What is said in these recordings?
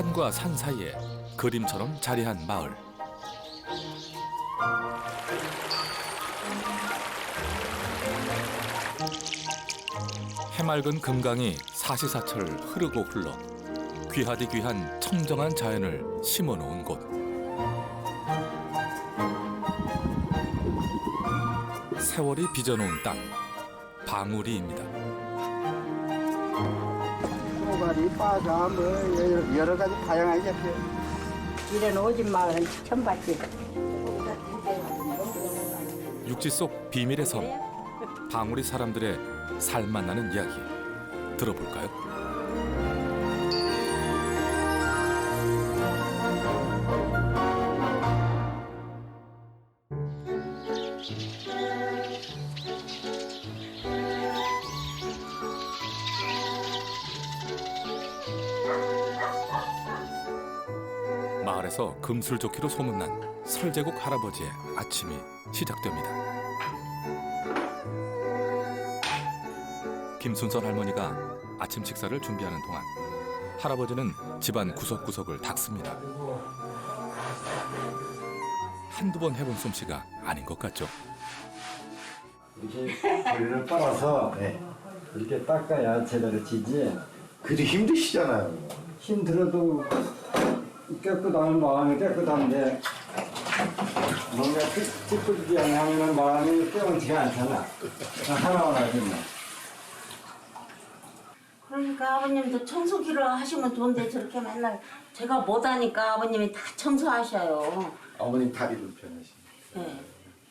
산과 산 사이에 그림처럼 자리한 마을. 해맑은 금강이 사시사철 흐르고 흘러 귀하디 귀한 청정한 자연을 심어놓은 곳. 세월이 빚어놓은 땅, 방울이입니다. 소가리, 빠가, 뭐 여러 가지 다양하게 이런 오진 마을은 처음 봤지. 육지 속 비밀의 섬, 방울이 사람들의 살맛 나는 이야기 들어볼까요? 마을에서 금술좋기로 소문난 설제국 할아버지의 아침이 시작됩니다. 김순선 할머니가 아침 식사를 준비하는 동안 할아버지는 집안 구석구석을 닦습니다. 한두 번 해본 솜씨가 아닌 것 같죠? 이렇게 머리를 빨아서 이렇게 닦아야 제대로 지지. 그래도 힘드시잖아요. 힘들어도 깨끗하면 마음이 깨끗한데 뭔가 찌뿌리지 하면 마음이 깨끗지가 않잖아. 하나하나 좀. 그러니까 아버님도 청소기를 하시면 좋은데 저렇게 맨날 제가 못하니까 아버님이 다 청소하셔요. 어머님 다리 불편하시네. 네.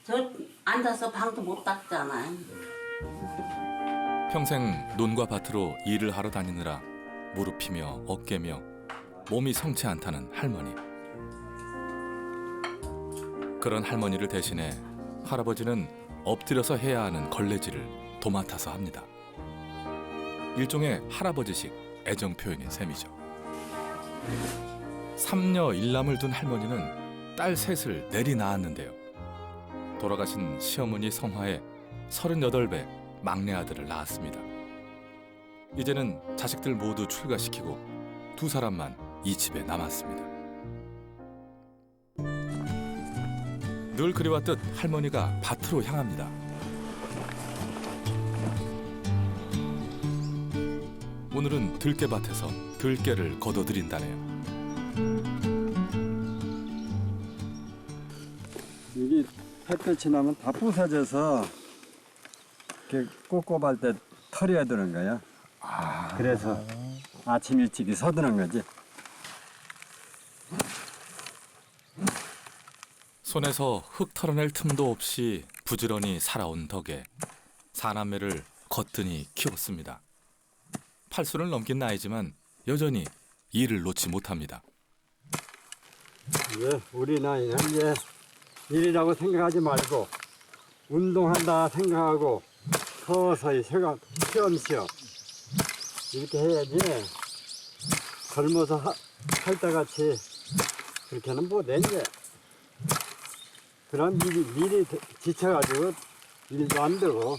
저 앉아서 방도 못 닦잖아요. 평생 논과 밭으로 일을 하러 다니느라 무릎이며 어깨며 몸이 성치 않다는 할머니. 그런 할머니를 대신해 할아버지는 엎드려서 해야 하는 걸레질을 도맡아서 합니다. 일종의 할아버지식 애정 표현인 셈이죠. 삼녀 일남을 둔 할머니는 딸 셋을 내리 낳았는데요. 돌아가신 시어머니 성화에 38배 막내 아들을 낳았습니다. 이제는 자식들 모두 출가시키고 두 사람만 이 집에 남았습니다. 늘 그래왔듯 할머니가 밭으로 향합니다. 오늘은 들깨밭에서 들깨를 거둬들인다네요. 이게 햇볕이 나면 다 부서져서 이렇게 꿉꿉할 때 털어야 되는 거야. 그래서 아침 일찍이 서두는 거지. 손에서 흙 털어낼 틈도 없이 부지런히 살아온 덕에 사남매를 거뜬히 키웠습니다. 8수를 넘긴 나이지만 여전히 일을 놓지 못합니다. 우리 나이는 이제 일이라고 생각하지 말고 운동한다 생각하고 서서히 쉬엄쉬엄 이렇게 해야지 젊어서 할 때같이 그렇게는 못해 이제. 그런 일이 지쳐가지고 일도 안 되고.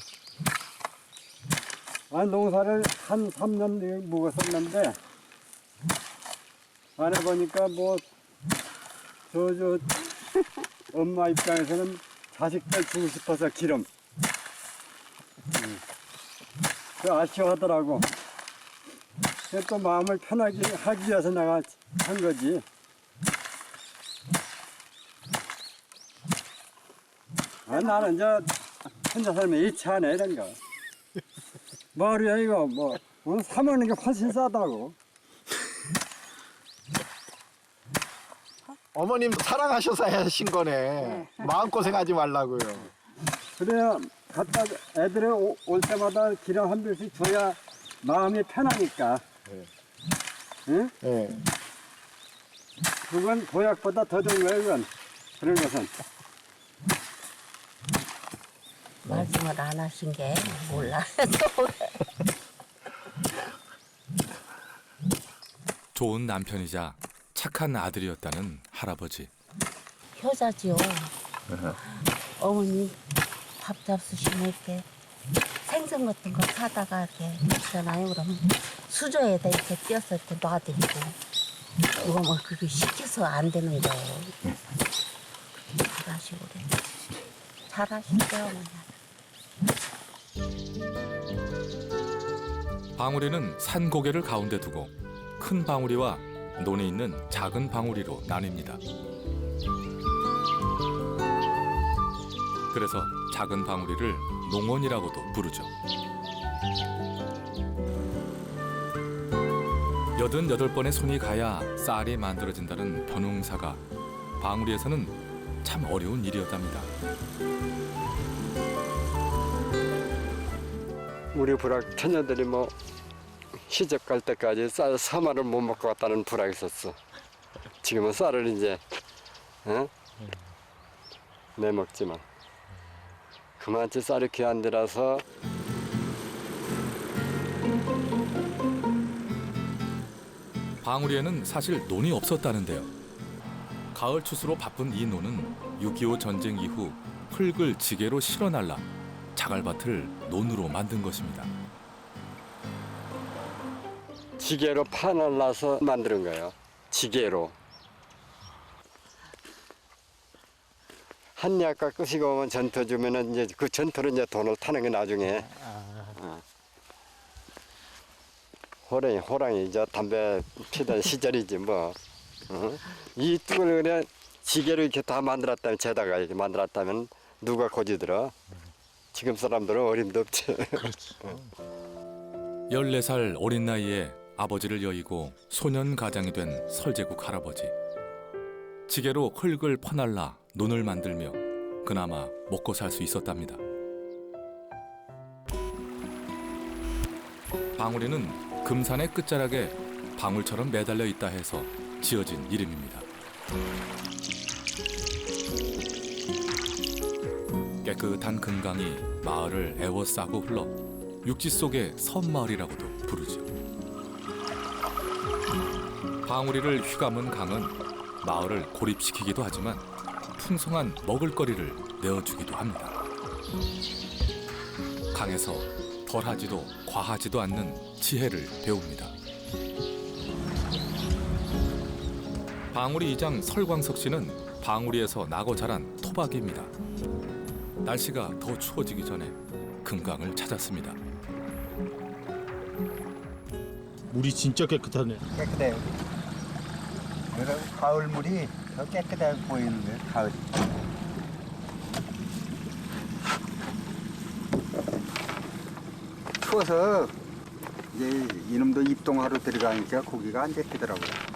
농사를 한 3년 묵었었는데 안 해보니까 뭐 엄마 입장에서는 자식들 주고 싶어서 기름. 그 아쉬워하더라고. 또 마음을 편하게 하기 위해서 내가 한 거지. 나는 이제 혼자 살면 이치하네 이런 거. 말이야 이거 뭐 오늘 사먹는 게 훨씬 싸다고. 어머님도 사랑하셔서 하신 거네. 마음고생하지 말라고요. 그래야 갖다 애들이 올 때마다 기름 한 병씩 줘야 마음이 편하니까. 응? 네. 그건 보약보다 더 좋은 거야 그건. 그런 것은. 말씀을 안 하신 게 몰라요. 좋은 남편이자 착한 아들이었다는 할아버지. 효자지요. 어머니 밥 잡수시면 이렇게 생선 같은 거 사다가 이렇게 있잖아요. 그러면 수저에다 이렇게 띄어서 이렇게 놔드리고 이거 뭐 그게 시켜서 안 되는 거예요. 잘하시고 그래. 잘하신대요, 어머니. 방울이는 산고개를 가운데 두고 큰 방울이와 논에 있는 작은 방울이로 나뉩니다. 그래서 작은 방울이를 농원이라고도 부르죠. 88번의 손이 가야 쌀이 만들어진다는 벼농사가 방울이에서는 참 어려운 일이었답니다. 우리 부락 처녀들이 뭐 시집 갈 때까지 쌀 3알을 못 먹고 갔다는 부락이 있었어. 지금은 쌀을 이제 내 먹지만 그만치 쌀이 귀한 데라서 방울이에는 사실 논이 없었다는데요. 가을 추수로 바쁜 이 논은 6.25 전쟁 이후 흙을 지게로 실어 날라 자갈밭을 논으로 만든 것입니다. 지게로 파날라서 만드는 거예요. 지게로. 한 약과 끄시고 오면 전터 주면은 이제 그 전터로 이제 돈을 타는 게 나중에. 호랑이 이제 담배 피던 시절이지 뭐. 이 뚝을 그냥 지게로 이렇게 다 만들었다면 재다가 이렇게 만들었다면 누가 고지들어? 지금 사람들은 어림도 없지. 14살 어린 나이에 아버지를 여의고 소년 가장이 된 설제국 할아버지. 지게로 흙을 퍼날라 논을 만들며 그나마 먹고 살 수 있었답니다. 방울이는 금산의 끝자락에 방울처럼 매달려 있다 해서 지어진 이름입니다. 깨끗한 금강이 마을을 에워싸고 흘러 육지 속의 섬마을이라고도 부르죠. 방울이를 휘감은 강은 마을을 고립시키기도 하지만 풍성한 먹을거리를 내어주기도 합니다. 강에서 덜하지도 과하지도 않는 지혜를 배웁니다. 방울이 이장 설광석 씨는 방울이에서 나고 자란 토박이입니다. 날씨가 더 추워지기 전에 금강을 찾았습니다. 물이 진짜 깨끗하네. 깨끗해요. 그래서 가을 물이 더 깨끗하게 보이는 거예요. 가을. 추워서 이제 이놈도 입동하러 들어가니까 고기가 안 잡히더라고요.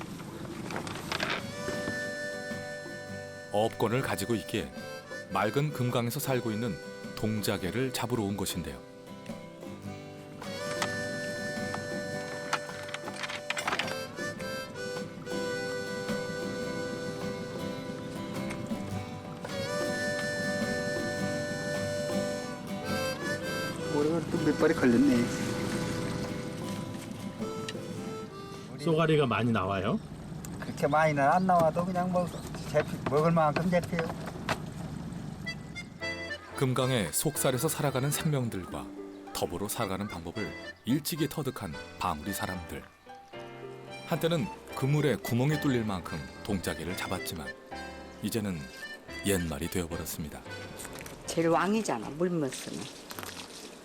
어업권을 가지고 있기에 맑은 금강에서 살고 있는 동자개를 잡으러 온 것인데요. 올해 또 몇 발이 걸렸네. 쏘가리가 많이 나와요? 그렇게 많이는 안 나와도 그냥 뭐 먹을 만큼 잡혀요. 금강의 속살에서 살아가는 생명들과 더불어 살아가는 방법을 일찍이 터득한 방울이 사람들. 한때는 그물에 구멍이 뚫릴 만큼 동자개를 잡았지만 이제는 옛말이 되어버렸습니다. 제일 왕이잖아, 물면 쓰면.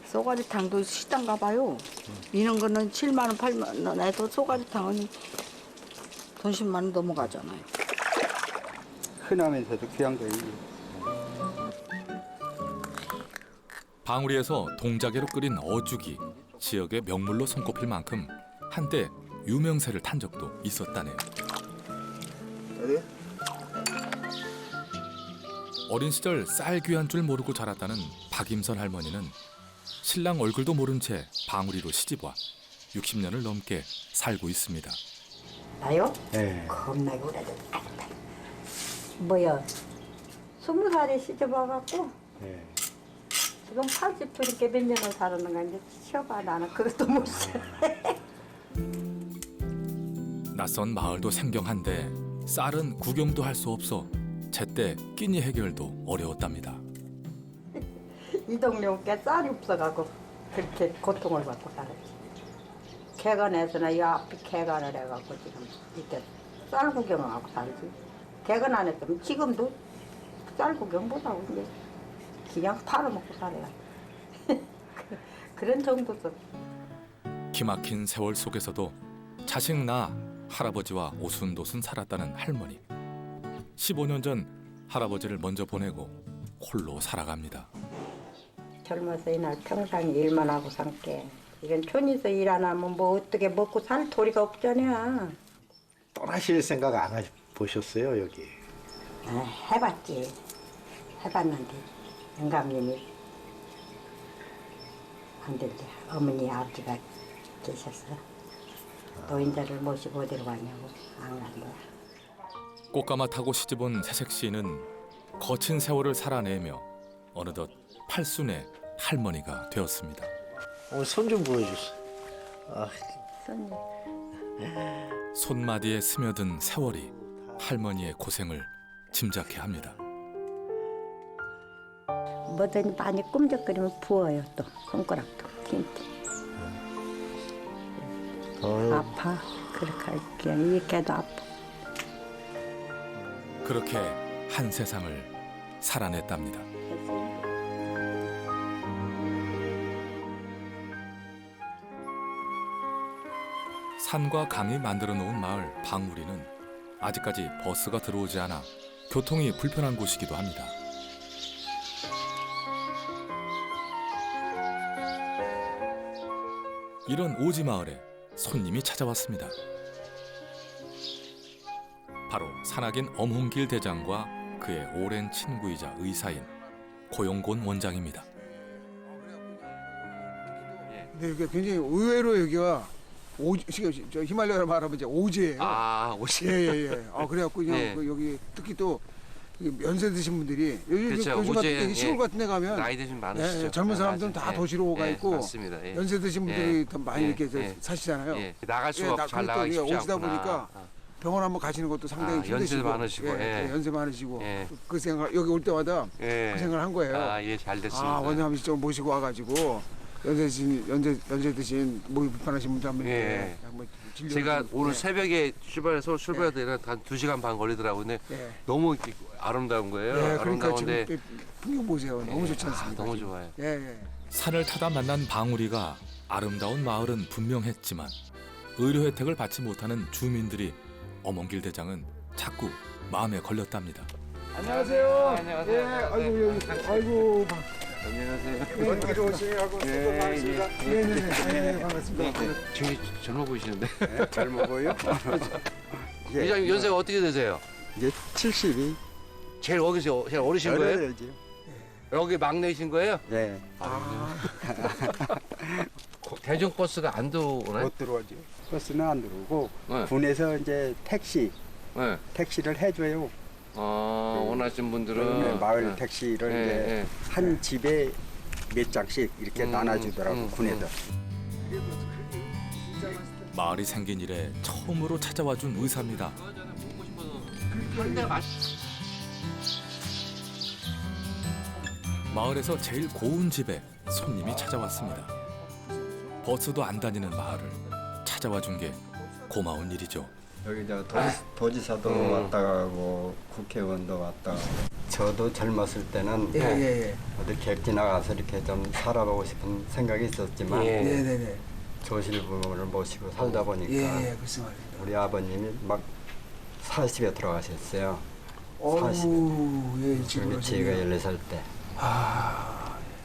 쏘가리탕도 시장 가봐요. 이런 거는 7만 원, 8만 원 해도 쏘가리탕은 돈 10만 원 넘어가잖아요. 흔하면서도 귀한 거예요. 방울이에서 동자개로 끓인 어죽이 지역의 명물로 손꼽힐 만큼 한때 유명세를 탄 적도 있었다네요. 어디? 어린 시절 쌀 귀한 줄 모르고 자랐다는 박임선 할머니는 신랑 얼굴도 모른 채 방울이로 시집와 60년을 넘게 살고 있습니다. 나요? 네. 겁나게 오래됐다. 뭐야, 20살에 시집 와갖고 네. 지금 80 이렇게 몇 년을 살았는 가 이제 쉬어봐. 나는 그것도 못 쉬어. 낯선 마을도 생경한데 쌀은 구경도 할 수 없어 제때 끼니 해결도 어려웠답니다. 이 동네 온게 쌀이 없어갖고 그렇게 고통을 받고 살았지. 개간에서나 이 앞이 개간을 해갖고 지금 이렇게 쌀 구경하고 살지. 개근 안 했으면 지금도 쌀 구경 못하고 이제 그냥 팔아먹고 살아요. 그런 정도죠. 기막힌 세월 속에서도 자식 나 할아버지와 오순도순 살았다는 할머니. 15년 전 할아버지를 먼저 보내고 홀로 살아갑니다. 젊어서 이날 평생 일만 하고 산게. 이런 촌에서 일 안 하면 뭐 어떻게 먹고 살 도리가 없잖아. 떠나실 생각 안 해보셨어요 여기? 아, 해봤지. 해봤는데 영감님이 안 된대. 어머니 아버지가 계셔서 노인자를 모시고 어디로 가냐고 안 간다. 꽃가마 타고 시집온 새색 씨는 거친 세월을 살아내며 어느덧 팔순의 할머니가 되었습니다. 오늘 손 좀 보여주세요. 아, 손님. 손마디에 스며든 세월이 할머니의 고생을 짐작케 합니다. 뭐든지 많이 꿈적거리면 부어요 또 손가락도 김치. 아파. 그렇게 그냥 이렇게도 아파. 그렇게 한 세상을 살아냈답니다. 산과 강이 만들어 놓은 마을 방우리는 아직까지 버스가 들어오지 않아 교통이 불편한 곳이기도 합니다. 이런 오지 마을에 손님이 찾아왔습니다. 바로 산악인 엄홍길 대장과 그의 오랜 친구이자 의사인 고용곤 원장입니다. 근데 여기가 굉장히 의외로 여기가 저 히말라야 말하면 이제 오지예요. 아, 오지. 예예예. 그래갖고 그냥 예. 여기 특히 또 연세 드신 분들이 그렇죠. 요즘 오지에, 같은 시골 예. 같은 데 가면 나이 드신 많으시죠. 예, 젊은 사람들은 맞아요. 다 예. 도시로 가 예, 있고 맞습니다. 예. 연세 드신 분들이 예. 더 많이 예. 이렇게 예. 사시잖아요. 예. 나갈 수가 없고 잘 그리고 또 나가기 쉽지 오시다 않구나. 보니까 병원 한번 가시는 것도 상당히 연세 힘드시고 많으시고, 예. 연세 많으시고 예. 그 생각 여기 올 때마다 예. 그 생각을 한 거예요. 아, 예, 잘 됐습니다. 원장님 직접 모시고 와가지고 연세 드신 목이 불편하신 분들 한번 예. 이렇게 한번 진료를 제가 좀, 오늘 예. 새벽에 출발해서 출발해서 한 2시간 반 걸리더라고요. 근데 예. 너무 이렇게 아름다운 거예요. 예, 그러니까 지금 아름다운데 풍경 보세요. 너무 좋지 아, 않습니까? 너무 지금? 좋아요. 예, 예. 산을 타다 만난 방우리가 아름다운 마을은 분명했지만 의료 혜택을 받지 못하는 주민들이 엄홍길 대장은 자꾸 마음에 걸렸답니다. 안녕하세요. 안녕하세요. 예, 아이고 여기 아이고 안녕하세요. 여기로 오시냐고 수고 많으십니다. 네, 반갑습니다. 저기 젊어 보이시는데. 잘 먹어요? 이장님 연세가 어떻게 되세요? 이제 72. 제일 거기서 제일 어리신 거예요? 어려야지. 여기 막내이신 거예요? 네. 대중 버스가 안 들어오나요? 못 들어오죠. 버스는 안 들어오고 네. 군에서 이제 네. 택시를 해줘요. 원하시는 분들은 그러면 마을 네. 택시를 예, 이제 예. 한 집에 몇 장씩 이렇게 나눠주더라고 군에서. 마을이 생긴 이래 처음으로 찾아와 준 의사입니다. 마을에서 제일 고운 집에 손님이 찾아왔습니다. 버스도 안 다니는 마을을 찾아와 준 게 고마운 일이죠. 여기 저 도지사도 왔다 가고 국회의원도 왔다 가고. 저도 젊었을 때는 예. 어디 객지 나가서 이렇게 좀 살아보고 싶은 생각이 있었지만 예. 네네네. 조실부모를 모시고 살다 보니까 예, 글쎄 말입니다. 우리 아버님이 막 40에 돌아가셨어요. 어우, 예, 지금 그게 제가 14살 때.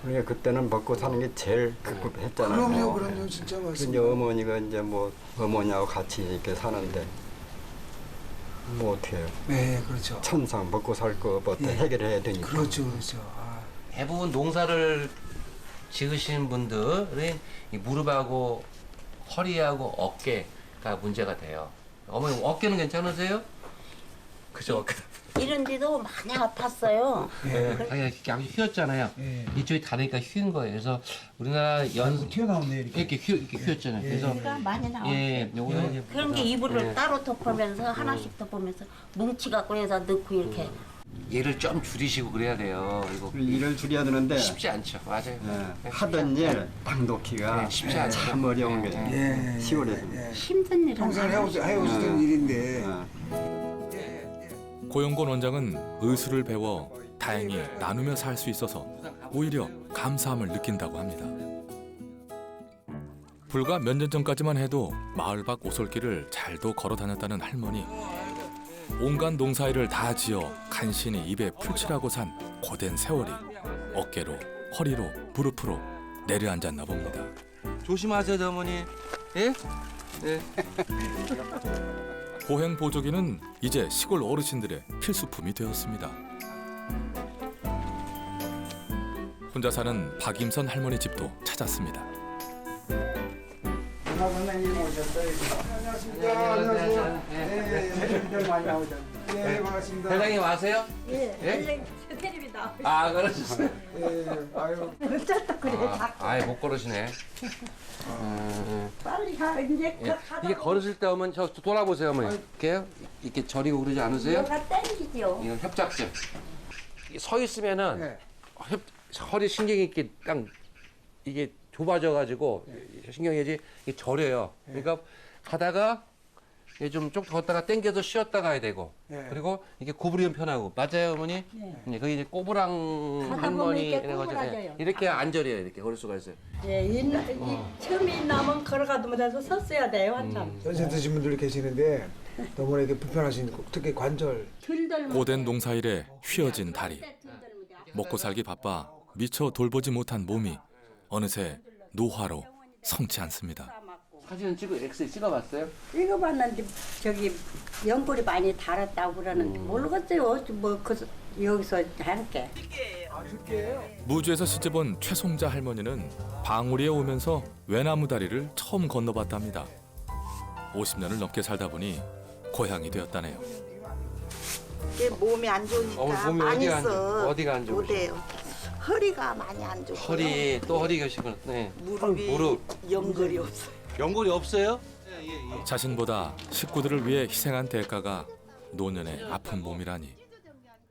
그러니까 그때는 먹고 사는 게 제일 급급했잖아요. 그럼요, 진짜 근데 맞습니다. 어머니가 이제 뭐 어머니하고 같이 이렇게 사는데 뭐 어떻게 해요? 네, 그렇죠. 천상 먹고 살 거 뭐부터 예. 해결해야 되니까. 그렇죠. 대부분 농사를 지으시는 분들은 이 무릎하고 허리하고 어깨가 문제가 돼요. 어머니 어깨는 괜찮으세요? 그죠? 어깨. 이런 데도 많이 아팠어요. 아니 아주 휘었잖아요. 예. 이쪽이 다리가 휘은 거예요. 그래서 우리나라 튀어나오네 이렇게. 이렇게 휘었잖아요. 그래서 피가 많이 나왔어요. 예, 요거는 이제 그런 게 이불을 예. 따로 덮으면서 하나씩 덮으면서 뭉치 갖고 해서 넣고 이렇게 일을 좀 줄이시고 그래야 돼요. 이거 일을 줄여야 되는데 쉽지 않죠. 맞아요. 예, 하던 일 딱 놓기가 네, 쉽지 않죠. 참 어려운 네, 거예요. 예. 시골에서. 힘든 일은 평생 아니죠. 해오시던 일인데 고영곤 원장은 의술을 배워 다행히 나누며 살 수 있어서 오히려 감사함을 느낀다고 합니다. 불과 몇 년 전까지만 해도 마을 밖 오솔길을 잘도 걸어 다녔다는 할머니. 온갖 농사일을 다 지어 간신히 입에 풀칠하고 산 고된 세월이 어깨로, 허리로, 무릎으로 내려앉았나 봅니다. 조심하세요, 어머니. 예? 예. 보행 보조기는 이제 시골 어르신들의 필수품이 되었습니다. 혼자 사는 박임선 할머니 집도 찾았습니다. 안녕하세요. 네, 많이 나오셨는데. 네, 반갑습니다. 회장님 아세요? 예, 텔레비 나오고 아, 그러셨어요. 예, 아유. 어쩌다 그래. 아예 못 걸으시네. 빨리 가 이제 예. 이게 걸으실 때 오면 저 돌아보세요, 어머니. 이렇게 저리고 그러지 않으세요? 내가 땡기죠. 이건 협착증. 이게 서 있으면은 네. 허리 신경이 이렇게 딱 이게 좁아져가지고 신경이지 이게 저려요. 그러니까 가다가 이게 좀 걷다가 당겨서 쉬었다 가야 되고 네. 그리고 이게 구부리면 편하고 맞아요, 어머니? 네. 거기 이제 꼬부랑 가다 할머니 보면 이렇게 이런 거죠. 꼬부라져요. 이렇게 안 저려요, 이렇게 걸을 수가 있어요. 예, 처음에 있나면 걸어가도 못해서 섰어야 돼요, 한참. 연세 드신 분들 계시는데 너무나 이게 불편하신 특히 관절. 고된 농사일에 휘어진 다리. 먹고 살기 바빠 미처 돌보지 못한 몸이 어느새 노화로 성치 않습니다. 사진은 엑스에 찍어봤어요? 읽어봤는데 저기 연골이 많이 달았다고 그러는데 모르겠어요. 여기서 함께. 무주에서 시집온 최송자 할머니는 방울이에 오면서 외나무 다리를 처음 건너봤답니다. 50년을 넘게 살다 보니 고향이 되었다네요. 이게 몸이 안 좋으니까 몸이 많이 어디가 안 써. 어디가 안 좋으세요? 못해요. 허리가 많이 안 좋고 허리 또 허리 교시군. 네. 무릎 연골이 없어요. 연골이 없어요? 자신보다 식구들을 위해 희생한 대가가 노년의 아픈 몸이라니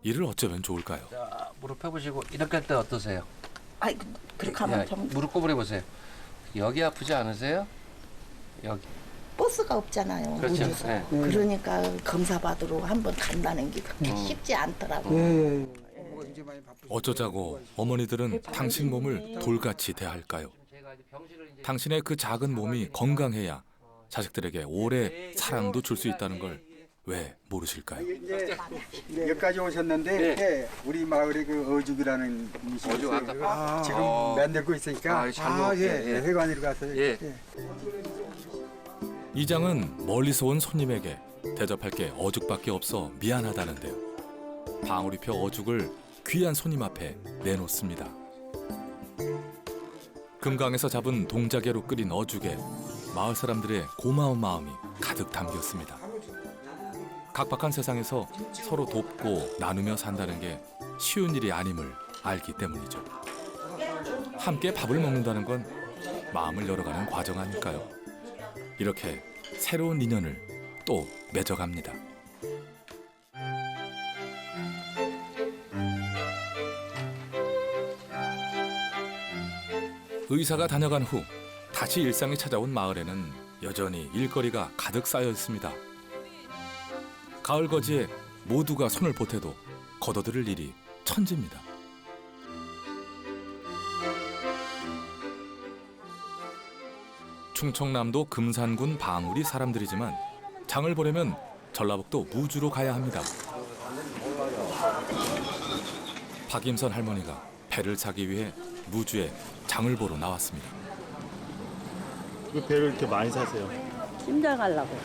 이를 어쩌면 좋을까요? 자, 무릎 펴보시고 이렇게 할 때 어떠세요? 아이 그렇게 하면 좀 무릎 꼬부려 보세요. 여기 아프지 않으세요? 여기. 버스가 없잖아요. 그렇죠. 우주에서. 네. 그러니까 검사 받으러 한번 간다는 게 그렇게 쉽지 않더라고요. 예. 이제 많이 바쁘. 어쩌자고 어머니들은 당신 몸을 돌같이 대할까요? 당신의 그 작은 몸이 건강해야 자식들에게 오래 사랑도 줄 수 있다는 걸 왜 모르실까요? 이제 여기까지 오셨는데 예, 우리 마을에 그 어죽이라는 분이시 어죽 있어요. 아까 지금 만들고 있으니까 예. 회관으로 가서 예. 이장은 멀리서 온 손님에게 대접할 게 어죽밖에 없어 미안하다는데요. 방울이 펴 어죽을 귀한 손님 앞에 내놓습니다. 금강에서 잡은 동자개로 끓인 어죽에 마을 사람들의 고마운 마음이 가득 담겼습니다. 각박한 세상에서 서로 돕고 나누며 산다는 게 쉬운 일이 아님을 알기 때문이죠. 함께 밥을 먹는다는 건 마음을 열어가는 과정 아닐까요? 이렇게 새로운 인연을 또 맺어갑니다. 의사가 다녀간 후 다시 일상이 찾아온 마을에는 여전히 일거리가 가득 쌓여 있습니다. 가을 거지에 모두가 손을 보태도 거둬들일 일이 천지입니다. 충청남도 금산군 방울이 사람들이지만 장을 보려면 전라북도 무주로 가야 합니다. 박임선 할머니가 배를 사기 위해 무주에 장을 보러 나왔습니다. 왜 배를 이렇게 많이 사세요? 심장 가려고.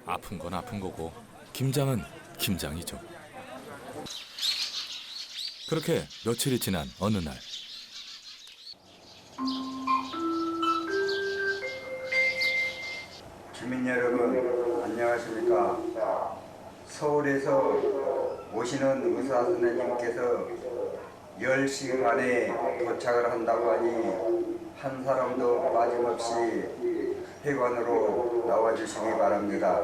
아픈 건 아픈 거고 김장은 김장이죠. 그렇게 며칠이 지난 어느 날 주민 여러분 안녕하십니까? 서울에서 오시는 의사 선생님께서 10시 반에 도착을 한다고 하니 한 사람도 빠짐없이 회관으로 나와주시기 바랍니다.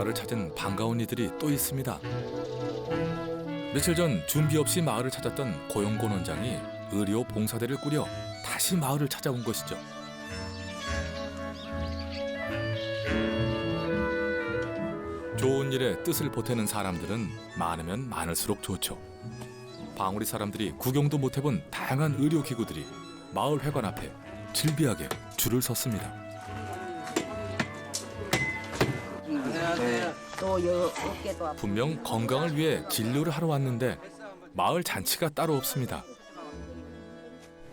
마을을 찾은 반가운 이들이 또 있습니다. 며칠 전 준비 없이 마을을 찾았던 고용곤 원장이 의료 봉사대를 꾸려 다시 마을을 찾아온 것이죠. 좋은 일에 뜻을 보태는 사람들은 많으면 많을수록 좋죠. 방울이 사람들이 구경도 못 해본 다양한 의료기구들이 마을 회관 앞에 질비하게 줄을 섰습니다. 분명 건강을 위해 진료를 하러 왔는데 마을 잔치가 따로 없습니다.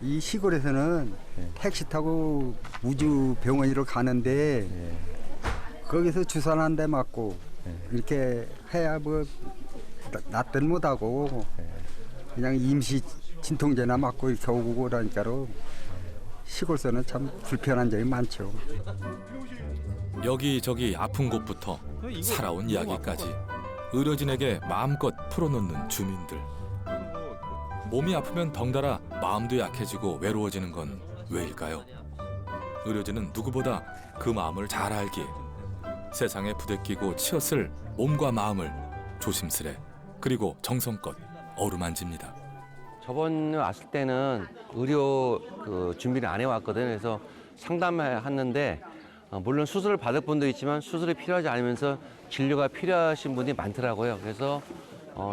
이 시골에서는 택시 타고 우주 병원으로 가는데 거기서 주사 한 대 맞고 이렇게 해야 뭐 낫든 못하고 그냥 임시 진통제나 맞고 이렇게 오고 그러니까로 시골서는 참 불편한 점이 많죠. 여기저기 아픈 곳부터 살아온 이야기까지 의료진에게 마음껏 풀어놓는 주민들. 몸이 아프면 덩달아 마음도 약해지고 외로워지는 건 왜일까요? 의료진은 누구보다 그 마음을 잘 알기에 세상에 부대끼고 치었을 몸과 마음을 조심스레 그리고 정성껏 어루만집니다. 저번에 왔을 때는 의료 준비를 안 해왔거든요. 그래서 상담했는데 물론 수술을 받을 분도 있지만 수술이 필요하지 않으면서 진료가 필요하신 분이 많더라고요. 그래서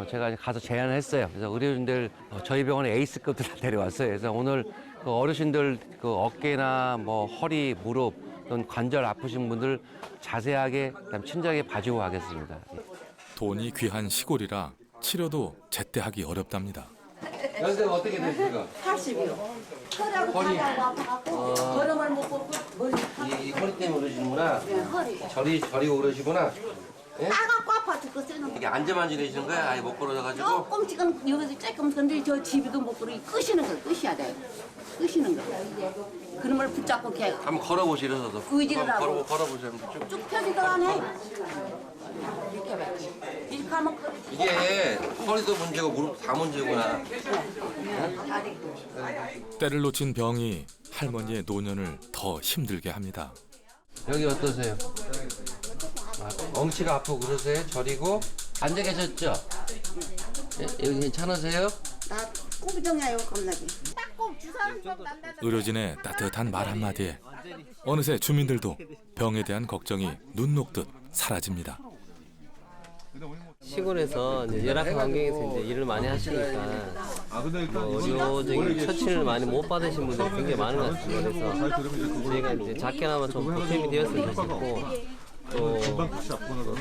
제가 가서 제안을 했어요. 그래서 의료진들 저희 병원에 에이스급들 다 데려왔어요. 그래서 오늘 그 어르신들 그 어깨나 뭐 허리, 무릎 또는 관절 아프신 분들 자세하게 친절하게 봐주고 가겠습니다. 돈이 귀한 시골이라 치료도 제때 하기 어렵답니다. 연세가 어떻게 되십니까? 80이요. 허리 걸음을 못 걷고 이 허리 때문에 그러시는구나. 허리. 저리고 그러시구나. 예? 따갑고 아파 죽겠어요. 이게 앉아만 지내시는 거야? 아예 못 걸어져가지고? 조금씩은 여기서 조금 건데 저 집에도 못 걸어. 끄시는 거 끄셔야 돼요. 끄시는 거. 그놈을 붙잡고 이렇게 한번 걸어보시 일어서서. 의지를 하고. 걸어보세요. 쭉. 쭉 펴지도 않아. 이렇게 봐. 이렇게 하면 이게 허리도 문제고 무릎도 다 문제구나. 때를 놓친 병이 할머니의 노년을 더 힘들게 합니다. 여기 어떠세요? 엉치가 아프고 그러세요? 저리고 앉아 계셨죠? 예, 여기 괜찮으세요? 나 꼬부정해요 겁나게. 딱꼭 주사를 의료진의 따뜻한 말 한마디에 어느새 주민들도 병에 대한 걱정이 눈 녹듯 사라집니다. 시골에서 이제 열악한 환경에서 이제 일을 많이 하시니까 뭐 의료적인 처치를 많이 못 받으신 분들이 굉장히 많은 것 같습니다. 그래서 저희가 이제 작게나마 좀 보탬이 되었으면 좋겠고 또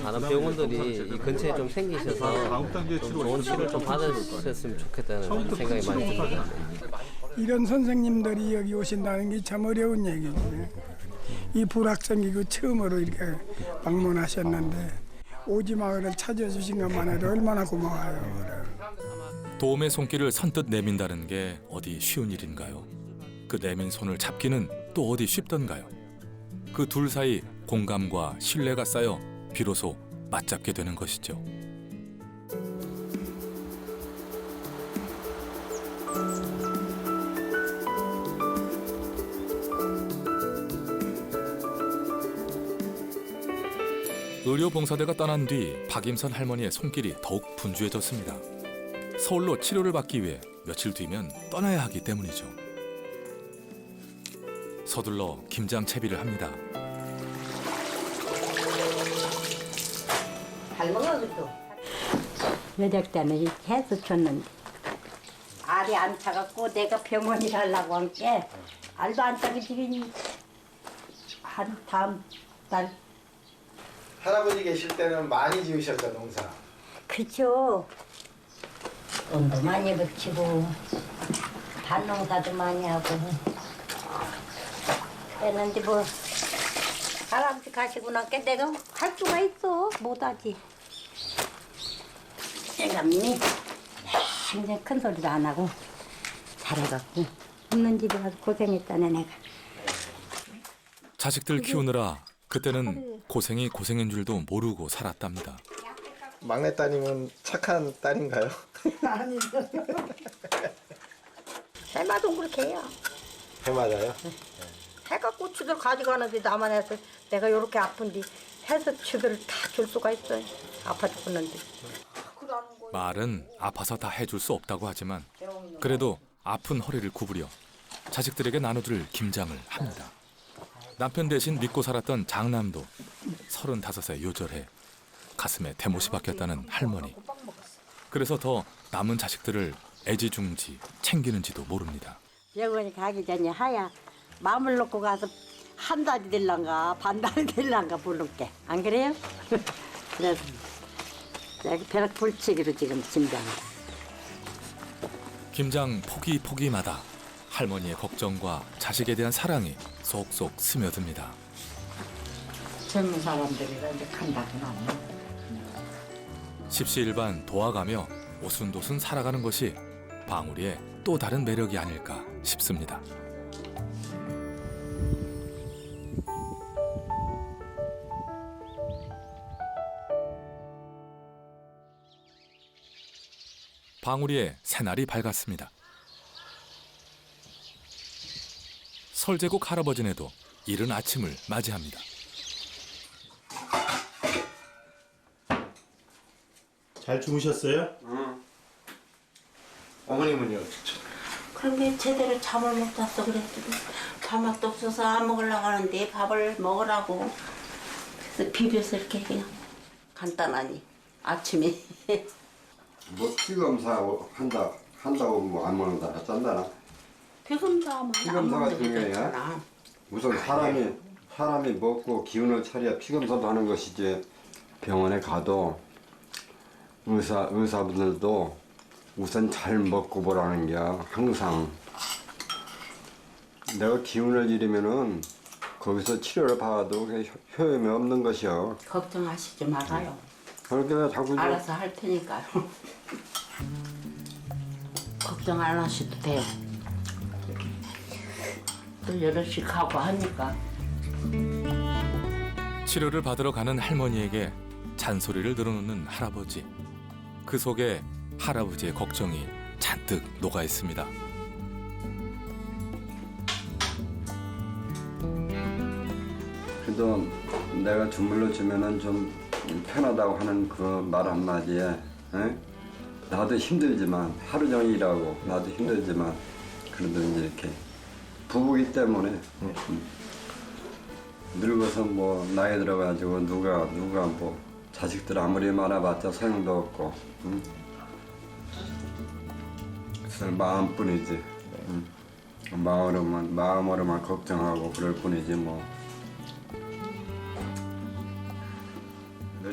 다른 병원들이 이 근처에 좀 생기셔서 좀 좋은 치료를 좀 받으셨으면 좋겠다는 생각이 많이 듭니다. 이런 선생님들이 여기 오신다는 게 참 어려운 얘기지. 이 불확성이고 처음으로 이렇게 방문하셨는데 오지마을을 찾아주신 것만 해도 얼마나 고마워요. 도움의 손길을 선뜻 내민다는 게 어디 쉬운 일인가요? 그 내민 손을 잡기는 또 어디 쉽던가요? 그 둘 사이 공감과 신뢰가 쌓여 비로소 맞잡게 되는 것이죠. 의료봉사대가 떠난 뒤 박임선 할머니의 손길이 더욱 분주해졌습니다. 서울로 치료를 받기 위해 며칠 뒤면 떠나야 하기 때문이죠. 서둘러 김장 채비를 합니다. 잘 먹어도 여덟 때는 해서 줬는데 알이 안 차갖고 내가 병원에 가려고 한 게 알도 안 차게 지금 한 다음 달. 할아버지 계실 때는 많이 지으셨죠, 농사? 그렇죠. 돈도 많이 붙이고 밭농사도 많이 하고 그랬는데 뭐 할아버지 가시고 나니까 내가 할 수가 있어. 못하지. 내가 이제 큰 소리도 안 하고 잘해갖고 없는 집에 가서 고생했다네 내가. 자식들 키우느라 그때는 고생이 고생인 줄도 모르고 살았답니다. 막내 따님은 착한 딸인가요? 아니죠. 해마도 그렇게 해요. 해 맞아요? 해가 고추들 가져가는데 나만 해서 내가 이렇게 아픈데 해수치료를 다 줄 수가 있어요. 아파 죽었는데. 말은 아파서 다 해줄 수 없다고 하지만 그래도 아픈 허리를 구부려 자식들에게 나눠줄 김장을 합니다. 남편 대신 믿고 살았던 장남도 35세 요절해 가슴에 대못이 박혔다는 할머니. 그래서 더 남은 자식들을 애지중지 챙기는지도 모릅니다. 병원에 가기 전에 하야 마음을 놓고 가서 한 달이 될란가 반 달이 될란가 부를게. 안 그래요? 그래서 여기 벼락 불치기로 지금 김장. 김장 포기마다 할머니의 걱정과 자식에 대한 사랑이 쏙쏙 스며듭니다. 젊은 사람들이라 이제 간다고 하네. 십시일반 도와가며 오순도순 살아가는 것이 방울이의 또 다른 매력이 아닐까 싶습니다. 방울이의 새날이 밝았습니다. 설제국 할아버지네도 이른 아침을 맞이합니다. 잘 주무셨어요? 응. 어머님은요? 그런데 제대로 잠을 못 잤어. 그랬더니 밥맛도 없어서 안 먹으려고 하는데 밥을 먹으라고. 그래서 비벼서 이렇게 그냥 간단하니 아침에. 뭐 피검사 한다고 뭐 안 먹는다 짠다나? 피검사만 안 피검사가 먹는 게 중요해요? 좋잖아. 우선 사람이 먹고 기운을 차려야 피검사도 하는 것이지. 병원에 가도 의사분들도 우선 잘 먹고 보라는 게 항상. 내가 기운을 잃으면은 거기서 치료를 받아도 효험이 없는 것이요. 걱정하시지 말아요. 그렇게 자꾸 알아서 할 테니까요. 걱정 안 하셔도 돼요. 또 8시 가고 하니까. 치료를 받으러 가는 할머니에게 잔소리를 늘어놓는 할아버지. 그 속에 할아버지의 걱정이 잔뜩 녹아 있습니다. 그래도 내가 주물러 주면은 좀 편하다고 하는 그 말 한마디에 나도 힘들지만 하루 종일 일하고 나도 힘들지만 그래도 이제 이렇게 부부기 때문에 늙어서 뭐 나이 들어가지고 누가 뭐 자식들 아무리 많아봤자 소용도 없고 그래서 마음뿐이지 마음으로만 걱정하고 그럴 뿐이지 뭐.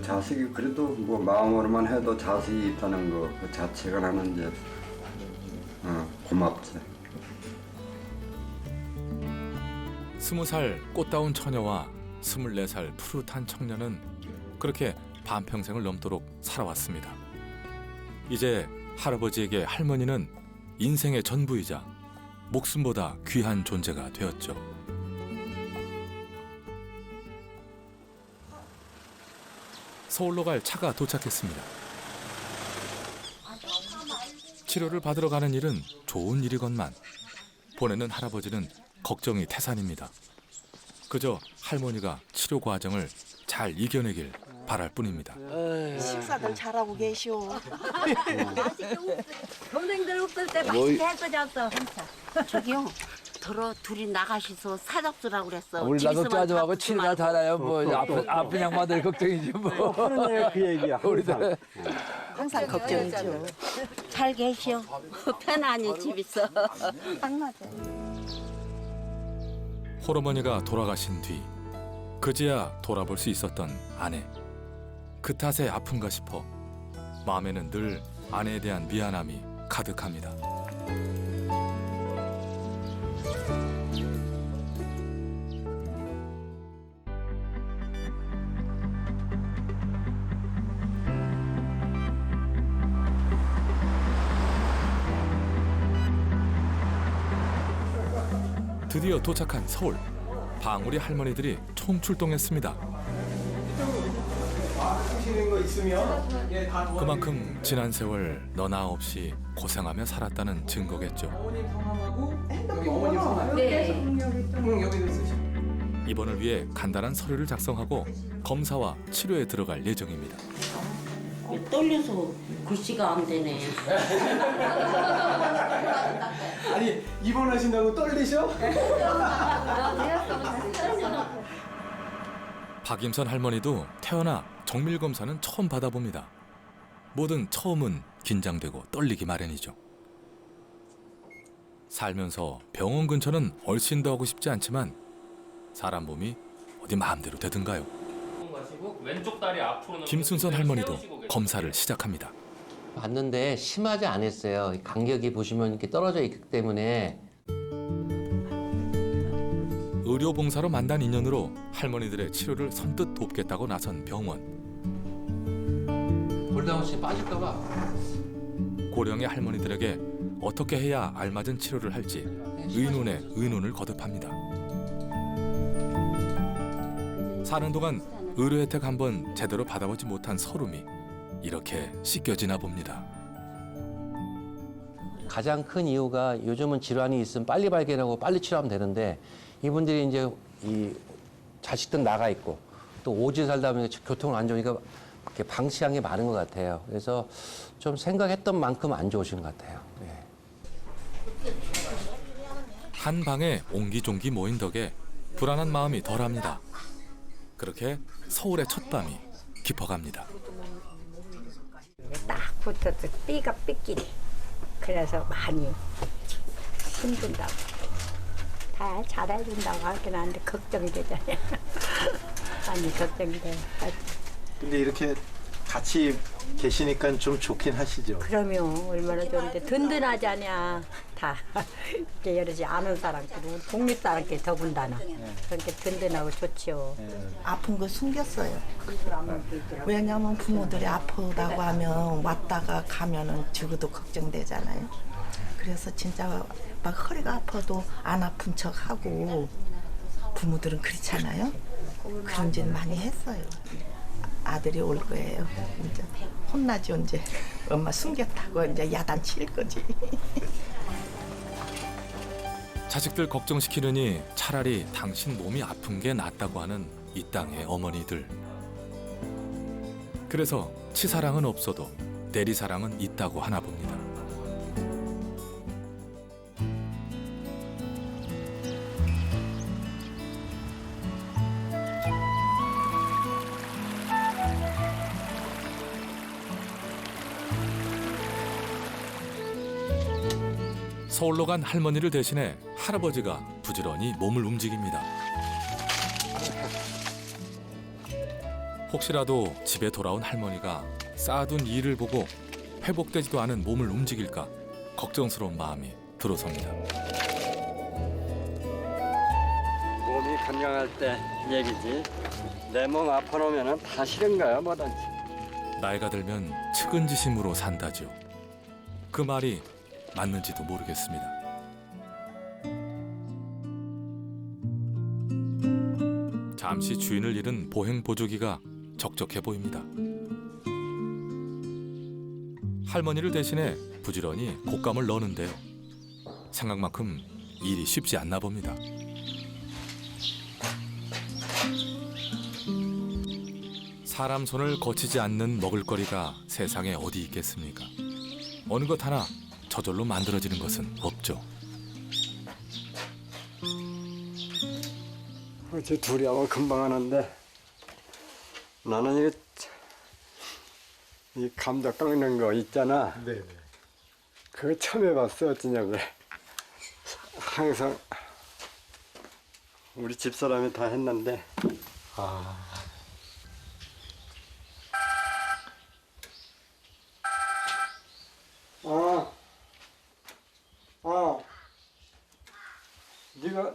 자식이 그래도 뭐 마음으로만 해도 자식이 있다는 거 그 자체가 나는 이제 고맙지. 20살 꽃다운 처녀와 24살 푸릇한 청년은 그렇게 반평생을 넘도록 살아왔습니다. 이제 할아버지에게 할머니는 인생의 전부이자 목숨보다 귀한 존재가 되었죠. 서울로 갈 차가 도착했습니다. 치료를 받으러 가는 일은 좋은 일이건만 보내는 할아버지는 걱정이 태산입니다. 그저 할머니가 치료 과정을 잘 이겨내길 바랄 뿐입니다. 식사들 잘하고 계시오. 동생들 없을 때 맛있게 해줘줬어. 저기요. 둘이 나가셔서 사적수라고 그랬어. 우리 나독도 하지 말고 치료나 잘해요. 뭐 아픈 양반들 걱정이지 뭐. 그 얘기야. 우리들 항상 걱정이죠. 잘 계시오. 편안히 집에서. 딱 맞아요. 홀어머니가 돌아가신 뒤 그제야 돌아볼 수 있었던 아내. 그 탓에 아픈가 싶어 마음에는 늘 아내에 대한 미안함이 가득합니다. 드디어 도착한 서울. 방울이 할머니들이 총출동했습니다. 그만큼 지난 세월 너나 없이 고생하며 살았다는 증거겠죠. 여기 어머님 성함. 네. 여기도 쓰시고. 입원을 위해 간단한 서류를 작성하고 검사와 치료에 들어갈 예정입니다. 떨려서 글씨가 안 되네. 아니 입원하신다고 떨리셔? 박임선 할머니도 태어나 정밀 검사는 처음 받아봅니다. 뭐든 처음은 긴장되고 떨리기 마련이죠. 살면서 병원 근처는 얼씬도 하고 싶지 않지만 사람 몸이 어디 마음대로 되든가요. 김순선 할머니도 검사를 시작합니다. 봤는데 심하지 않았어요. 간격이 보시면 이렇게 떨어져 있기 때문에. 의료봉사로 만난 인연으로 할머니들의 치료를 선뜻 돕겠다고 나선 병원. 골다운씨 빠질까 봐. 고령의 할머니들에게 어떻게 해야 알맞은 치료를 할지 의논에 의논을 거듭합니다. 사는 동안 의료 혜택 한번 제대로 받아보지 못한 서름이 이렇게 씻겨지나 봅니다. 가장 큰 이유가 요즘은 질환이 있으면 빨리 발견하고 빨리 치료하면 되는데 이분들이 이제 이 자식들 나가 있고 또 오지 살다 보니까 교통을 안 좋으니까 이렇게 방치한 게 많은 것 같아요. 그래서 좀 생각했던 만큼 안 좋으신 것 같아요. 네. 한 방에 옹기종기 모인 덕에 불안한 마음이 덜합니다. 그렇게 서울의 첫 밤이 깊어갑니다. 딱 붙어서 삐가 삐끼리. 그래서 많이 힘든다고. 다 잘해준다고 하긴 하는데 걱정이 되잖아요. 많이 걱정이 돼요. 근데 이렇게 같이 계시니까 좀 좋긴 하시죠? 그러면 얼마나 좋은데 든든하잖냐. 다 이렇게 여러지 아는 사람끼리 독립 사람끼리 더군다나 그렇게 든든하고 좋죠. 아픈 거 숨겼어요. 왜냐하면 부모들이 아프다고 하면 왔다가 가면은 죽어도 걱정되잖아요. 그래서 진짜 막 허리가 아파도 안 아픈 척하고 부모들은 그렇잖아요. 그런 짓 많이 했어요. 아들이 올 거예요. 이제 혼나지 언제. 엄마 숨겼다고 이제 야단칠 거지. 자식들 걱정시키느니 차라리 당신 몸이 아픈 게 낫다고 하는 이 땅의 어머니들. 그래서 치사랑은 없어도 내리사랑은 있다고 하나 봅니다. 서울로 간 할머니를 대신해 할아버지가 부지런히 몸을 움직입니다. 혹시라도 집에 돌아온 할머니가 쌓아둔 일을 보고 회복되지도 않은 몸을 움직일까 걱정스러운 마음이 들어섭니다. 몸이 건강할 때 얘기지. 내 몸 아파놓으면 다 싫은가요, 뭐든지. 나이가 들면 측은지심으로 산다죠. 그 말이 맞는지도 모르겠습니다. 잠시 주인을 잃은 보행 보조기가 적적해 보입니다. 할머니를 대신해 부지런히 곶감을 넣는데요. 생각만큼 일이 쉽지 않나 봅니다. 사람 손을 거치지 않는 먹을거리가 세상에 어디 있겠습니까? 어느 것 하나 저절로 만들어지는 것은 없죠. 저 둘이 하면 금방 하는데 나는 이 감자 깎는 거 있잖아. 네네. 그거 처음 해봤어. 어쩌냐고. 항상 우리 집사람이 다 했는데.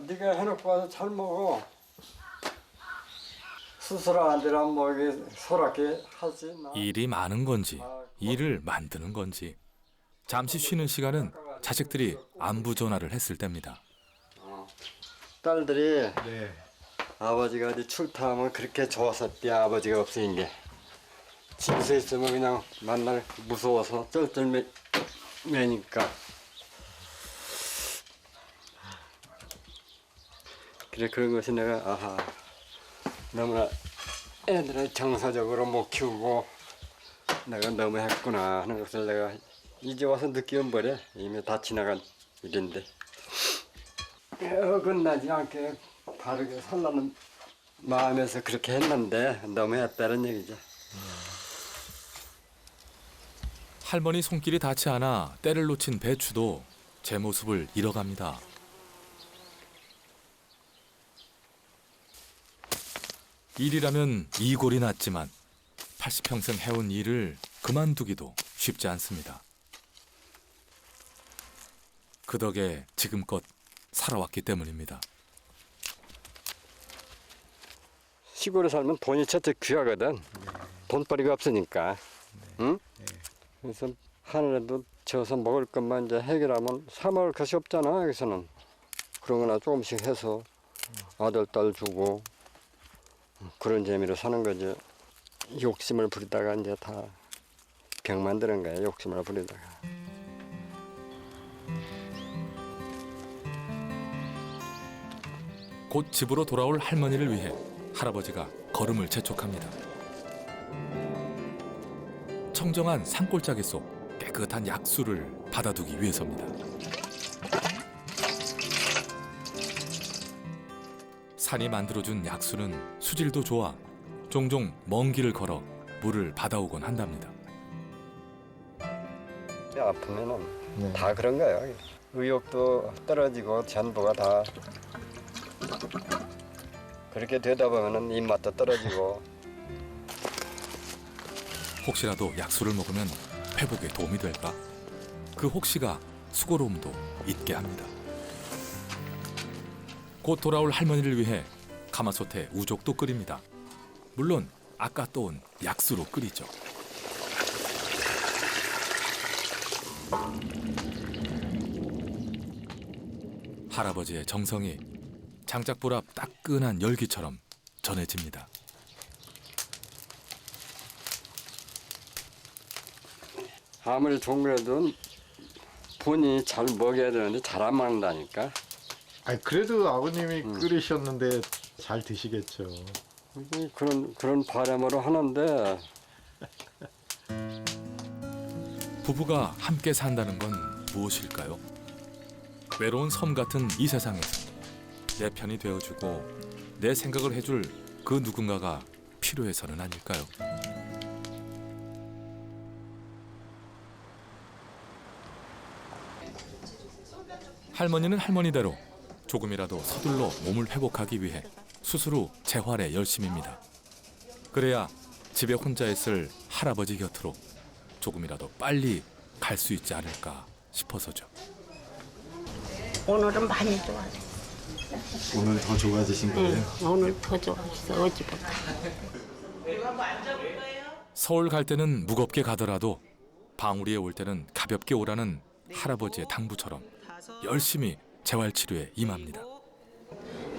네가 해놓고 와서 잘 먹어. 수술한 데랑 뭐 이게 소랗게 하지. 일이 많은 건지 일을 만드는 건지 잠시 쉬는 시간은 자식들이 안부 전화를 했을 때입니다. 딸들이 아버지가 어디 출타하면 그렇게 좋았었대. 아버지가 없으니까 집에서 있으면 그냥 만날 무서워서 쩔쩔매니까 그래 그런 것이 내가 아하 너무나 애들을 정서적으로 못 키우고 내가 너무 했구나 하는 것을 내가 이제 와서 느끼면 뭐래 이미 다 지나간 일인데 어긋나지 않게 바르게 살라는 마음에서 그렇게 했는데 너무 했다는 얘기죠. 할머니 손길이 닿지 않아 때를 놓친 배추도 제 모습을 잃어갑니다. 일이라면 이골이 났지만 80평생 해온 일을 그만두기도 쉽지 않습니다. 그 덕에 지금껏 살아왔기 때문입니다. 시골에 살면 돈이 첫째 귀하거든. 돈벌이가 없으니까. 응? 그래서 하늘에도 져서 먹을 것만 이제 해결하면 사 먹을 것이 없잖아 여기서는. 그런 거나 조금씩 해서 아들 딸 주고 그런 재미로 사는 거지. 욕심을 부리다가 이제 다 병 만드는 거야. 욕심을 부리다가. 곧 집으로 돌아올 할머니를 위해 할아버지가 걸음을 재촉합니다. 청정한 산골짜기 속 깨끗한 약수를 받아두기 위해서입니다. 산이 만들어준 약수는 수질도 좋아 종종 먼 길을 걸어 물을 받아오곤 한답니다. 아프면은 다 그런 거예요. 의욕도 떨어지고 전부가 다 그렇게 되다 보면은 입맛도 떨어지고. 혹시라도 약수를 먹으면 회복에 도움이 될까? 그 혹시가 수고로움도 잊게 합니다. 곧 돌아올 할머니를 위해 가마솥에 우족도 끓입니다. 물론 아까 떠온 약수로 끓이죠. 할아버지의 정성이 장작불 앞 따끈한 열기처럼 전해집니다. 아무리 좋은 거라도 본인이 잘 먹여야 되는데 잘 안 먹는다니까. 아니 그래도 아버님이 끓이셨는데 잘 드시겠죠. 그런 바람으로 하는데 부부가 함께 산다는 건 무엇일까요? 외로운 섬 같은 이 세상에서 내 편이 되어주고 내 생각을 해줄 그 누군가가 필요해서는 아닐까요? 할머니는 할머니대로 조금이라도 서둘러 몸을 회복하기 위해 수술 후 재활에 열심입니다. 그래야 집에 혼자 있을 할아버지 곁으로 조금이라도 빨리 갈 수 있지 않을까 싶어서죠. 오늘은 많이 좋아졌어. 오늘 더 좋아지신 거예요? 오늘 더 좋아졌어. 어제보다. 서울 갈 때는 무겁게 가더라도 방울이에 올 때는 가볍게 오라는 할아버지의 당부처럼 열심히 재활치료에 임합니다.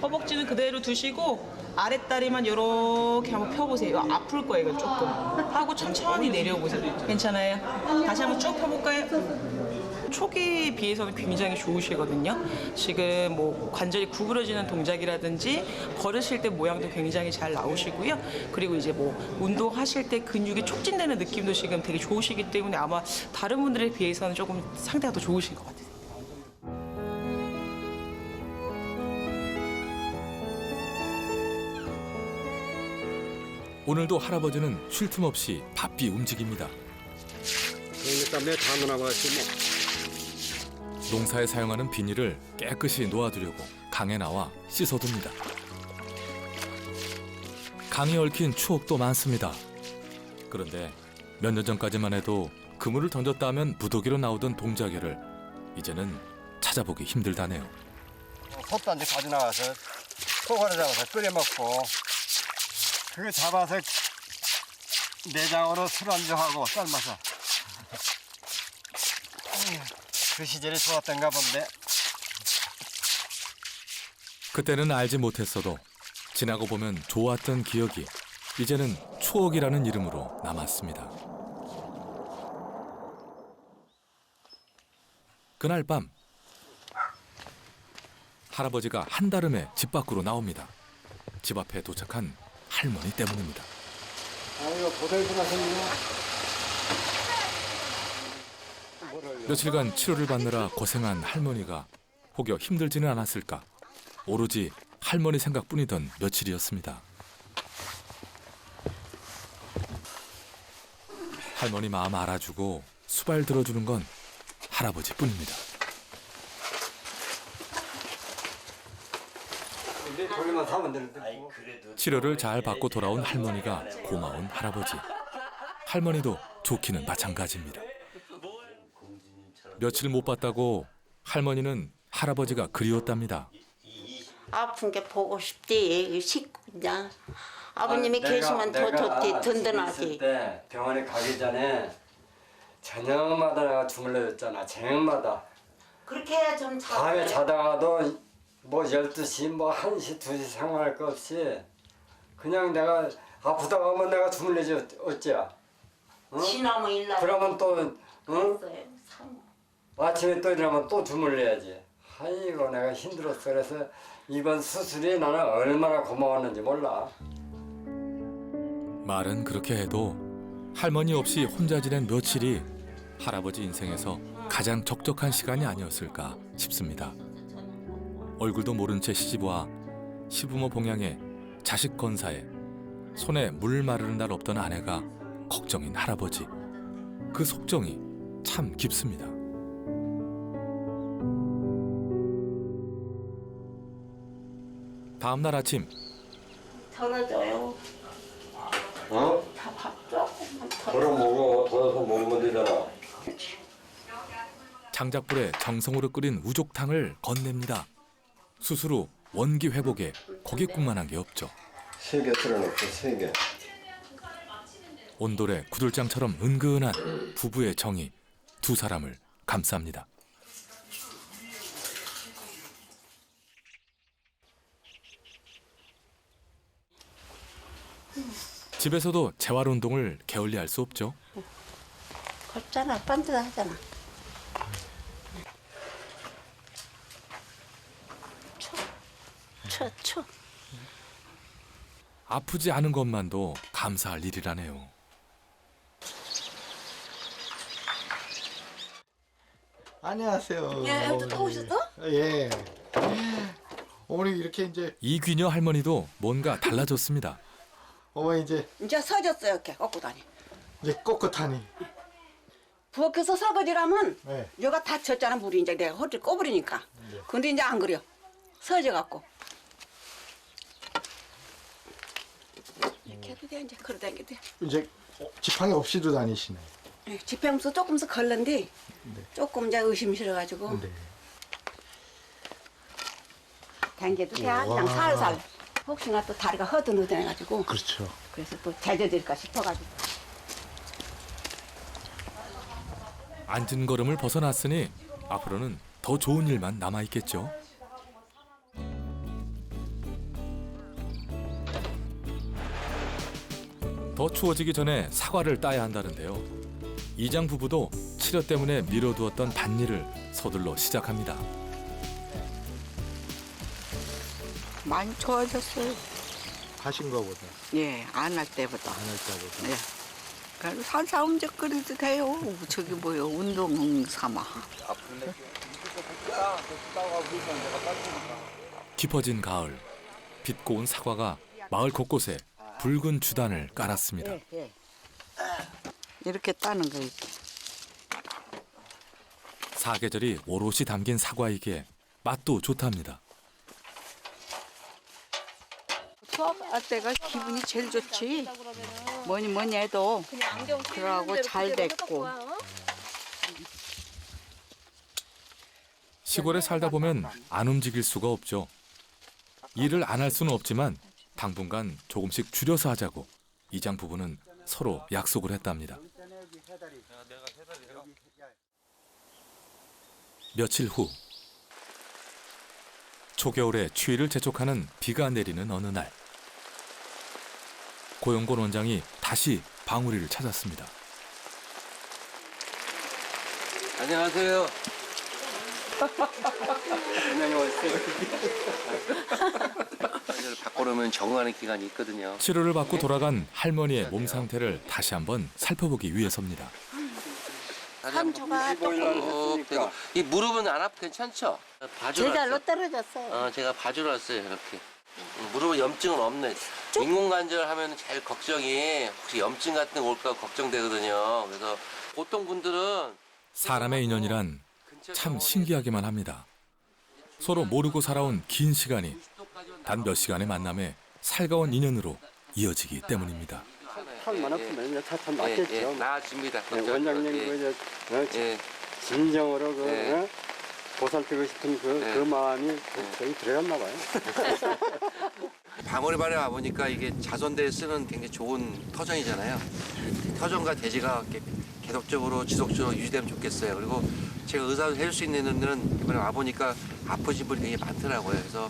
허벅지는 그대로 두시고 아랫다리만 이렇게 한번 펴보세요. 아플 거예요, 이거 조금. 하고 천천히 내려보세요. 괜찮아요? 다시 한번 쭉 펴볼까요? 초기에 비해서는 굉장히 좋으시거든요. 지금 뭐 관절이 구부러지는 동작이라든지 걸으실 때 모양도 굉장히 잘 나오시고요. 그리고 이제 뭐 운동하실 때 근육이 촉진되는 느낌도 지금 되게 좋으시기 때문에 아마 다른 분들에 비해서는 조금 상태가 더 좋으신 것 같아요. 오늘도 할아버지는 쉴 틈 없이 바삐 움직입니다. 그러니까 내 다누나 봤지 뭐. 농사에 사용하는 비닐을 깨끗이 놓아두려고 강에 나와 씻어둡니다. 강에 얽힌 추억도 많습니다. 그런데 몇 년 전까지만 해도 그물을 던졌다 하면 부더기로 나오던 동자개를 이제는 찾아보기 힘들다네요. 솥단지 가져나가서 소가를 잡아서 끓여 먹고 그거 잡아서 내장으로 술안주하고 삶아서 그 시절이 좋았던가 본데. 그때는 알지 못했어도 지나고 보면 좋았던 기억이 이제는 추억이라는 이름으로 남았습니다. 그날 밤 할아버지가 한달음에 집 밖으로 나옵니다. 집 앞에 도착한 할머니 때문입니다. 아이고 고생들 하셨네. 며칠간 치료를 받느라 고생한 할머니가 혹여 힘들지는 않았을까. 오로지 할머니 생각뿐이던 며칠이었습니다. 할머니 마음 알아주고 수발 들어주는 건 할아버지뿐입니다. 거기만 사면 되는데. 치료를 잘 받고 돌아온 할머니가 고마운 할아버지. 할머니도 좋기는 마찬가지입니다. 며칠 못 봤다고 할머니는 할아버지가 그리웠답니다. 아픈 게 보고 싶지. 식구 그냥 아버님이 계시면 더 좋지. 든든하지. 때 병원에 가기 전에 저녁마다 내가 주물러줬잖아. 저녁마다. 그렇게 해야 좀 잘. 밤에 자다가도 뭐 12시, 뭐 1시, 2시 상관할 거 없이 그냥 내가 아프다고 하면 내가 주물러줘 어째야. 응? 지나면 일날. 그러면 또 응? 아침에 또 일어나면 또 주물러야지. 아이고 내가 힘들었어. 그래서 이번 수술이 나는 얼마나 고마웠는지 몰라. 말은 그렇게 해도 할머니 없이 혼자 지낸 며칠이 할아버지 인생에서 가장 적적한 시간이 아니었을까 싶습니다. 얼굴도 모른 채 시집와 시부모 봉양에 자식 건사에 손에 물 마르는 날 없던 아내가 걱정인 할아버지. 그 속정이 참 깊습니다. 다음 날 아침 전화 줘요. 어? 밥 조금만 더. 그럼 먹어. 더 먹으면 되잖아. 장작불에 정성으로 끓인 우족탕을 건넵니다. 수술 후 원기 회복에 고깃국만한 게 없죠. 3개 틀어놓고 3개. 온돌에 구들장처럼 은근한 부부의 정이 두 사람을 감쌉니다. 집에서도 재활운동을 게을리할 수 없죠. 걷잖아. 빤듯 하잖아. 쳐. 아프지 않은 것만도 감사할 일이라네요. 안녕하세요. 예, 또 오셨어? 예. 어머니 이렇게 이제 이귀녀 할머니도 뭔가 달라졌습니다. 어머니 이제 서졌어요. 이렇게 꺾고 다니. 이제 꼿꼿하니. 부엌에서 설거지라면 네. 여기가 다 젖잖아 물이 이제 내가 허리를 꺼버리니까. 근데 이제 안 그래요. 서져 갖고. 이렇게 해도 돼 이제 걸어다니게 돼. 이제 지팡이 없이도 다니시네. 지평수 조금씩 걸는데 조금 이제 의심스러가지고 네. 당겨도 돼. 와. 그냥 살살. 혹시나 또 다리가 허드너져가지고. 그렇죠. 그래서 또 잘져질까 싶어가지고. 앉은 걸음을 벗어났으니 앞으로는 더 좋은 일만 남아있겠죠. 더 추워지기 전에 사과를 따야 한다는데요. 이장 부부도 치료 때문에 미뤄두었던 밭일을 서둘러 시작합니다. 많이 좋아졌어요. 하신 거보다. 예, 안 할 때보다. 안 할 때보다. 예. 그래도 살살 움직거려도 돼요. 저기 뭐요, 운동 삼아. 깊어진 가을, 빛 고운 사과가 마을 곳곳에 붉은 주단을 깔았습니다. 예. 이렇게 따는 거 이렇게. 사계절이 오롯이 담긴 사과이기에 맛도 좋답니다. 수업할 때가 기분이 제일 좋지. 뭐니 해도 그러고 잘 됐고. 시골에 살다 보면 안 움직일 수가 없죠. 일을 안 할 수는 없지만 당분간 조금씩 줄여서 하자고 이장 부부는 서로 약속을 했답니다. 며칠 후 초겨울에 추위를 재촉하는 비가 내리는 어느 날 고영곤 원장이 다시 방울이를 찾았습니다. 안녕하세요. 바꿔놓으면 적응하는 기간이 있거든요. 치료를 받고 돌아간 할머니의 몸 상태를 다시 한번 살펴보기 위해서입니다. 삼주가 되고 이 무릎은 안 아프 괜찮죠? 봐주러 제자로 왔어요. 떨어졌어요. 제가 봐주러 왔어요 이렇게. 무릎에 염증은 없네. 인공관절 하면 제일 걱정이 혹시 염증 같은 거 올까 걱정되거든요. 그래서 보통 분들은 사람의 인연이란 참 신기하기만 합니다. 서로 모르고 살아온 긴 시간이 단 몇 시간의 만남에 살가운 인연으로 이어지기 때문입니다. 털만 없으면 차차 낫겠죠. 나아집니다. 원장님 진정으로 보살피고 싶은 그 마음이 저기 들어갔나 봐요. 방울이발에 와보니까 이게 자선대에 쓰는 굉장히 좋은 터전이잖아요. 터전과 대지가 이렇게 계속적으로 지속적으로 유지되면 좋겠어요. 그리고 제가 의사를 해줄 수 있는 일은 이번에 와보니까 아프신 분이 되게 많더라고요. 그래서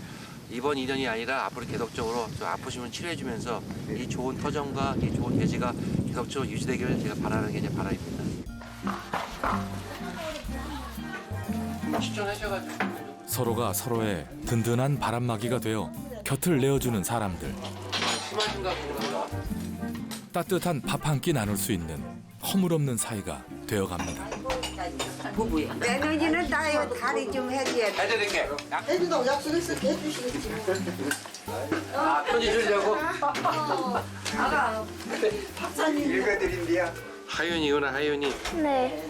이번 2년이 아니라 앞으로 계속적으로 좀 아프신 분 치료해주면서 이 좋은 터전과 이 좋은 대지가 계속적으로 유지되기를 제가 바라는 게 제 바람입니다. 추천하셔가지고 서로가 서로의 든든한 바람막이가 되어 곁을 내어주는 사람들. 따뜻한 밥 한 끼 나눌 수 있는 허물없는 사이가 되어갑니다. 부부야. 며느리는 나요 다리 좀 해줘야 돼. 해드릴게. 해준다고 약속했을 때 해주시겠지. 편지 주려고? 읽어드린대요. 하윤이구나 하윤이. 네.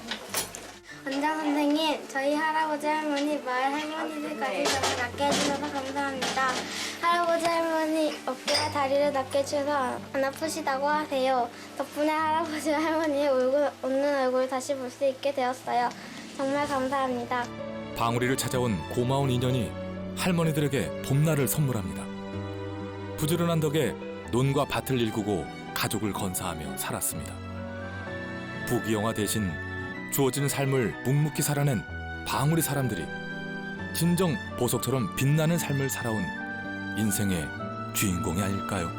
원장 선생님, 저희 할아버지 할머니 마을 할머니들까지 저를 낫게 해주셔서 감사합니다. 할아버지 할머니 어깨와 다리를 낫게 해주셔서 안 아프시다고 하세요. 덕분에 할아버지 할머니의 웃는 얼굴을 다시 볼 수 있게 되었어요. 정말 감사합니다. 방울이를 찾아온 고마운 인연이 할머니들에게 봄날을 선물합니다. 부지런한 덕에 논과 밭을 일구고 가족을 건사하며 살았습니다. 부귀영화 대신 주어진 삶을 묵묵히 살아낸 방울이 사람들이 진정 보석처럼 빛나는 삶을 살아온 인생의 주인공이 아닐까요?